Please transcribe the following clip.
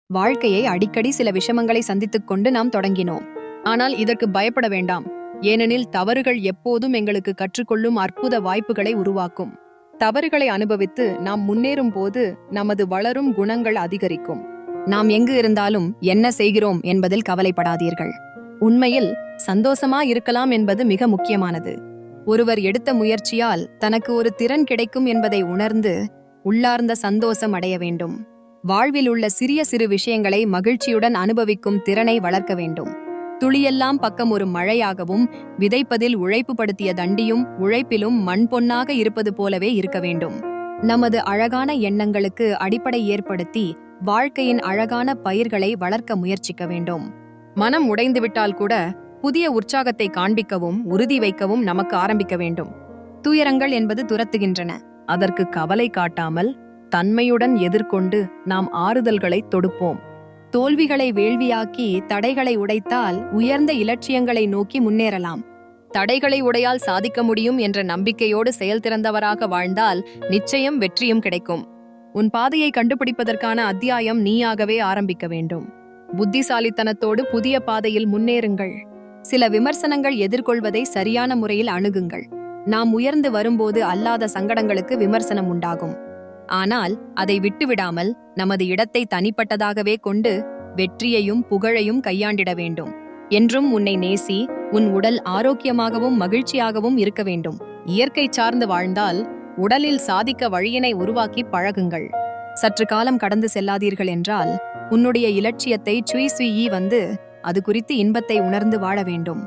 வாழ்க்கையை அடிக்கடி சில விஷமங்களை சந்தித்துக் கொண்டு நாம் தொடங்கினோம். ஆனால் இதற்கு பயப்பட வேண்டாம். ஏனெனில் தவறுகள் எப்போதும் எங்களுக்கு கற்றுக்கொள்ளும் அற்புத வாய்ப்புகளை உருவாக்கும். தவறுகளை அனுபவித்து நாம் முன்னேறும் போது நமது வளரும் குணங்கள் அதிகரிக்கும். நாம் எங்கு இருந்தாலும் என்ன செய்கிறோம் என்பதில் கவலைப்படாதீர்கள். உண்மையில் சந்தோஷமா இருக்கலாம் என்பது மிக முக்கியமானது. ஒருவர் எடுத்த முயற்சியால் தனக்கு ஒரு திறன் கிடைக்கும் என்பதை உணர்ந்து உள்ளார்ந்த சந்தோஷம் அடைய வேண்டும். வாழ்வில் உள்ள சிறிய சிறு விஷயங்களை மகிழ்ச்சியுடன் அனுபவிக்கும் திறனை வளர்க்க வேண்டும். துளியெல்லாம் பக்கம் ஒரு மழையாகவும் விதைப்பதில் உழைப்பு படுத்திய தண்டியும் உழைப்பிலும் மண் பொன்னாக இருப்பது போலவே இருக்க வேண்டும். நமது அழகான எண்ணங்களுக்கு அடிப்படை ஏற்படுத்தி வாழ்க்கையின் அழகான பயிர்களை வளர்க்க முயற்சிக்க வேண்டும். மனம் உடைந்துவிட்டால் கூட புதிய உற்சாகத்தை காண்பிக்கவும் உறுதி வைக்கவும் நமக்கு ஆரம்பிக்க வேண்டும். துயரங்கள் என்பது துரத்துகின்றன. அதற்கு கவலை காட்டாமல் தன்மையுடன் எதிர்கொண்டு நாம் ஆறுதல்களை தொடுப்போம். தோல்விகளை வேள்வியாக்கி தடைகளை உடைத்தால் உயர்ந்த இலட்சியங்களை நோக்கி முன்னேறலாம். தடைகளை உடையால் சாதிக்க முடியும் என்ற நம்பிக்கையோடு செயல்திறந்தவராக வாழ்ந்தால் நிச்சயம் வெற்றியும் கிடைக்கும். உன் பாதையை கண்டுபிடிப்பதற்கான அத்தியாயம் நீயாகவே ஆரம்பிக்க வேண்டும். புத்திசாலித்தனத்தோடு புதிய பாதையில் முன்னேறுங்கள். சில விமர்சனங்கள் எதிர்கொள்வதை சரியான முறையில் அணுகுங்கள். நாம் உயர்ந்து வரும்போது அல்லாத சங்கடங்களுக்கு விமர்சனம் உண்டாகும். ஆனால் அதை விட்டுவிடாமல் நமது இடத்தை தனிப்பட்டதாகவே கொண்டு வெற்றியையும் புகழையும் கையாண்டிட வேண்டும். என்றும் உன்னை நேசி, உன் உடல் ஆரோக்கியமாகவும் மகிழ்ச்சியாகவும் இருக்க வேண்டும். இயற்கை சார்ந்து வாழ்ந்தால் உடலில் சாதிக்க வழியினை உருவாக்கி பழகுங்கள். சற்று காலம் கடந்து செல்லாதீர்கள் என்றால் உன்னுடைய இலட்சியத்தை சுயி வந்து அது குறித்து இன்பத்தை உணர்ந்து வாழ வேண்டும்.